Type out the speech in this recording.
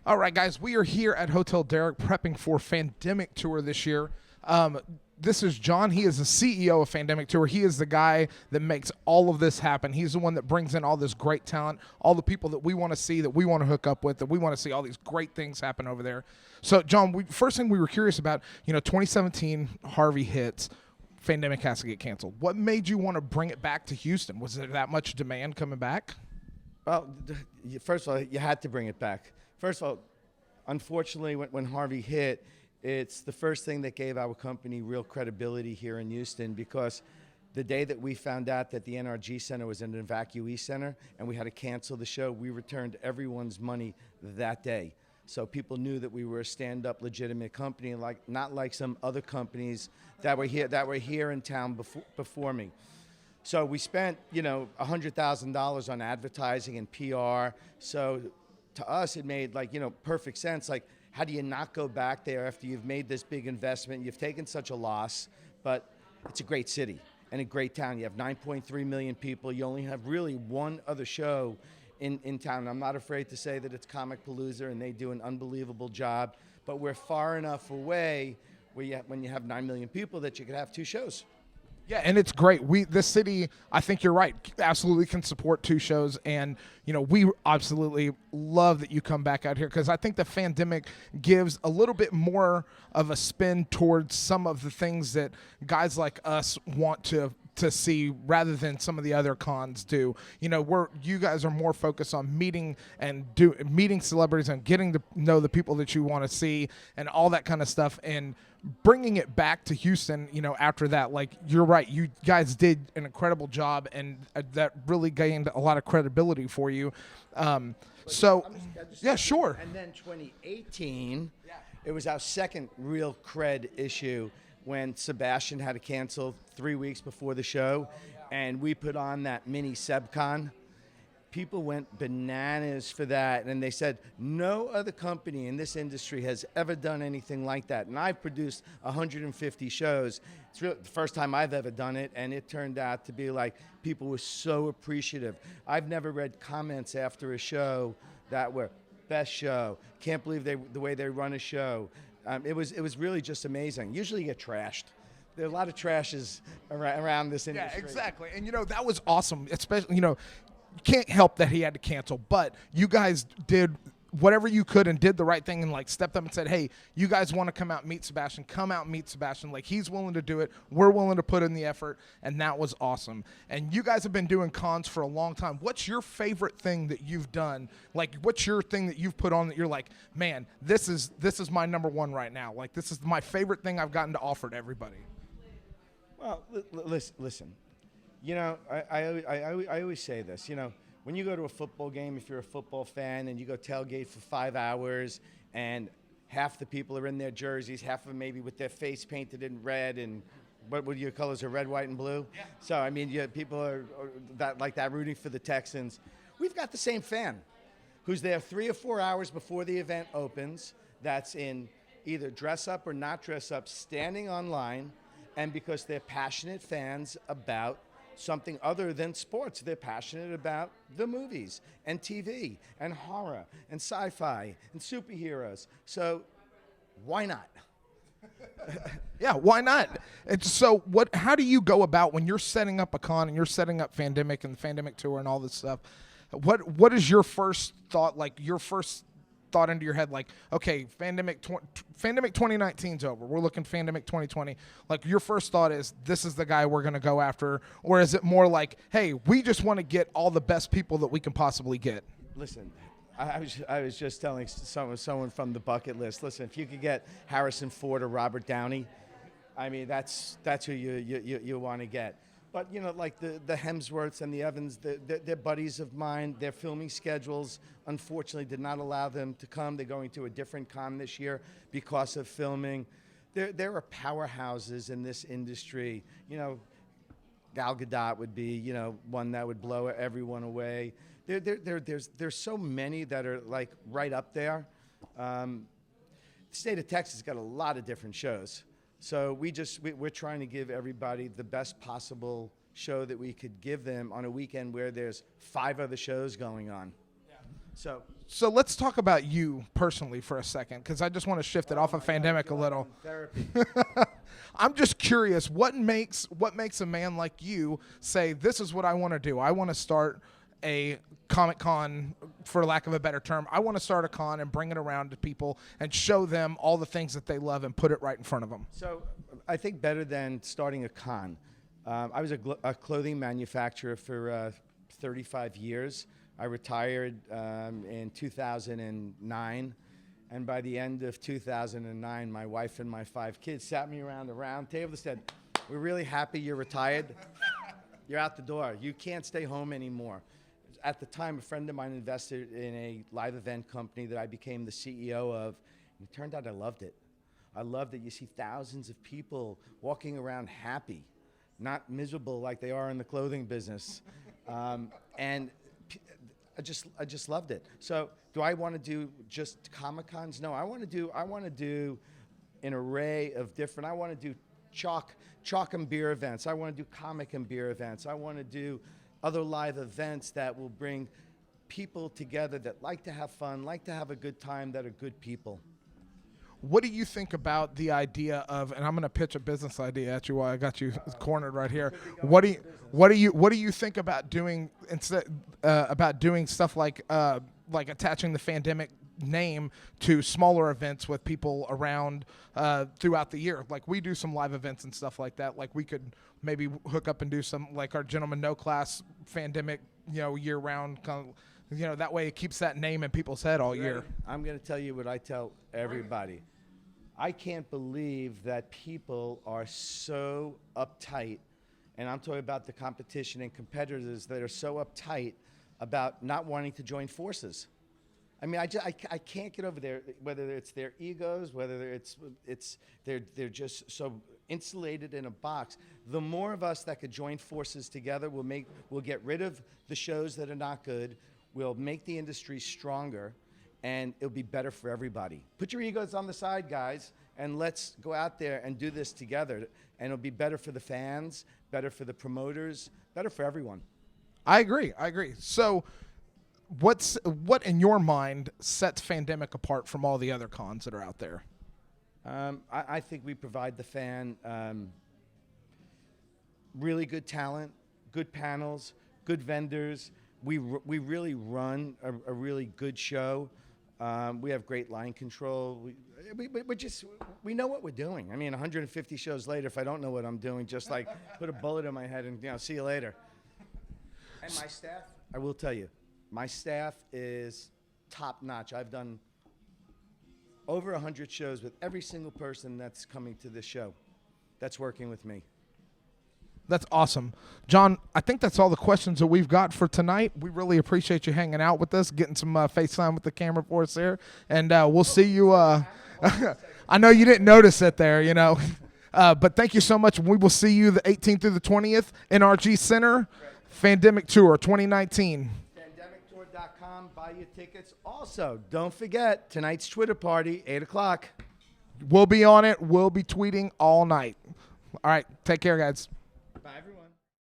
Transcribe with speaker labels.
Speaker 1: All right, guys, we are here at Hotel Derek prepping for Fandemic Tour this year. This is John. He is the CEO of Fandemic Tour. He is the guy that makes all of this happen. He's the one that brings in all this great talent, all the people that we want to see, that we want to hook up with, that we want to see all these great things happen over there. So, John, first thing we were curious about, 2017 Harvey hits. Fandemic has to get canceled. What made you want to bring it back to Houston? Was there that much demand coming back?
Speaker 2: Well, first of all, you had to bring it back. First of all, unfortunately, when Harvey hit, it's the first thing that gave our company real credibility here in Houston, because the day that we found out that the NRG Center was an evacuee center and we had to cancel the show, we returned everyone's money that day. So people knew that we were a stand-up, legitimate company, not like some other companies that were here in town before me. So we spent, $100,000 on advertising and PR. So to us, it made perfect sense. Like, how do you not go back there after you've made this big investment? You've taken such a loss, but it's a great city and a great town. You have 9.3 million people. You only have really one other show in town. I'm not afraid to say that it's Comicpalooza, and they do an unbelievable job. But we're far enough away when you have 9 million people that you could have two shows.
Speaker 1: Yeah, and it's great. This city, I think you're right, absolutely can support two shows, and we absolutely love that you come back out here, because I think the Fandemic gives a little bit more of a spin towards some of the things that guys like us want to see, rather than some of the other cons do. You guys are more focused on meeting celebrities and getting to know the people that you want to see and all that kind of stuff, and bringing it back to Houston, after that. Like, you're right, you guys did an incredible job, and that really gained a lot of credibility for you. Yeah, sure.
Speaker 2: And then 2018, it was our second real cred issue, when Sebastian had to cancel 3 weeks before the show, and we put on that mini SebCon. People went bananas for that, and they said no other company in this industry has ever done anything like that. And I've produced 150 shows. It's really the first time I've ever done it, and it turned out to be like, people were so appreciative. I've never read comments after a show that were, best show, can't believe the way they run a show. It was really just amazing. Usually you get trashed. There are a lot of trashes around this industry.
Speaker 1: Yeah, exactly. And, that was awesome. Especially, you can't help that he had to cancel, but you guys did whatever you could and did the right thing, and stepped up and said, hey, you guys want to come out and meet Sebastian, come out and meet Sebastian. Like, he's willing to do it. We're willing to put in the effort, and that was awesome. And you guys have been doing cons for a long time. What's your favorite thing that you've done? Like, what's your thing that you've put on that you're like, man, this is my number one right now. Like, this is my favorite thing I've gotten to offer to everybody.
Speaker 2: Well, listen. I always say this, when you go to a football game, if you're a football fan, and you go tailgate for 5 hours, and half the people are in their jerseys, half of them maybe with their face painted in red, and what would your colors are, red, white, and blue? Yeah. So, people are that rooting for the Texans. We've got the same fan who's there 3 or 4 hours before the event opens, that's in either dress up or not dress up, standing online, and because they're passionate fans about something other than sports. They're passionate about the movies and TV and horror and sci-fi and superheroes. So why not?
Speaker 1: Yeah, why not? So how do you go about when you're setting up a con and you're setting up Fandemic and the Fandemic Tour and all this stuff? What is your first thought, your first thought into your head, okay, Fandemic 2019's over, we're looking Fandemic 2020, your first thought is, this is the guy we're going to go after? Or is it more like, hey, we just want to get all the best people that we can possibly get?
Speaker 2: Listen, I was just telling someone from the bucket list, listen, if you could get Harrison Ford or Robert Downey, that's who you want to get. But, the Hemsworths and the Evans, they're buddies of mine. Their filming schedules, unfortunately, did not allow them to come. They're going to a different con this year because of filming. There are powerhouses in this industry. Gal Gadot would be, one that would blow everyone away. There's so many that are, right up there. The state of Texas has got a lot of different shows. So we're trying to give everybody the best possible show that we could give them on a weekend where there's 5 other shows going on.
Speaker 1: So let's talk about you personally for a second, because I just want to shift it off of Fandemic a little.
Speaker 2: Therapy.
Speaker 1: I'm just curious, what makes a man like you say, this is what I want to do? I want to start a Comic Con, for lack of a better term. I want to start a con and bring it around to people and show them all the things that they love and put it right in front of them.
Speaker 2: So I think better than starting a con. I was a clothing manufacturer for 35 years. I retired in 2009. And by the end of 2009, my wife and my 5 kids sat me around the round table and said, "We're really happy you're retired. You're out the door. You can't stay home anymore." At the time, a friend of mine invested in a live event company that I became the CEO of. And it turned out I loved it. I loved it. You see thousands of people walking around happy, not miserable like they are in the clothing business. And I just loved it. So do I want to do just Comic-Cons? No, I want to do an array of different. I want to do chalk and beer events. I want to do comic and beer events. I want to do other live events that will bring people together that like to have fun, like to have a good time, that are good people.
Speaker 1: What do you think about the idea of, and I'm going to pitch a business idea at you while I got you cornered right here. What do you think about doing stuff like attaching the Fandemic name to smaller events with people around throughout the year? Like, we do some live events and stuff like that. Like, we could maybe hook up and do some, like our Gentleman No Class Fandemic, year round. That way it keeps that name in people's head all year.
Speaker 2: I'm going to tell you what I tell everybody. I can't believe that people are so uptight, and I'm talking about the competition and competitors that are so uptight about not wanting to join forces. I mean, I can't get over there, whether it's their egos, whether they're just so insulated in a box. The more of us that could join forces together, we'll get rid of the shows that are not good. We'll make the industry stronger, and it'll be better for everybody. Put your egos on the side, guys, and let's go out there and do this together. And it'll be better for the fans, better for the promoters, better for everyone.
Speaker 1: I agree. So what in your mind sets Fandemic apart from all the other cons that are out there?
Speaker 2: I think we provide the fan really good talent, good panels, good vendors. We really run a really good show. We have great line control. We know what we're doing. I mean, 150 shows later, if I don't know what I'm doing, just like put a bullet in my head and see you later. And my staff, I will tell you, my staff is top notch. I've done over 100 shows with every single person that's coming to this show that's working with me.
Speaker 1: That's awesome. John, I think that's all the questions that we've got for tonight. We really appreciate you hanging out with us, getting some FaceTime with the camera for us there. And we'll see you. I know you didn't notice it there, but thank you so much. We will see you the 18th through the 20th, NRG Center, Fandemic Tour 2019.
Speaker 2: Fandemictour.com, buy your tickets. Also, don't forget, tonight's Twitter party, 8 o'clock.
Speaker 1: We'll be on it. We'll be tweeting all night. All right. Take care, guys.
Speaker 2: Bye, everyone.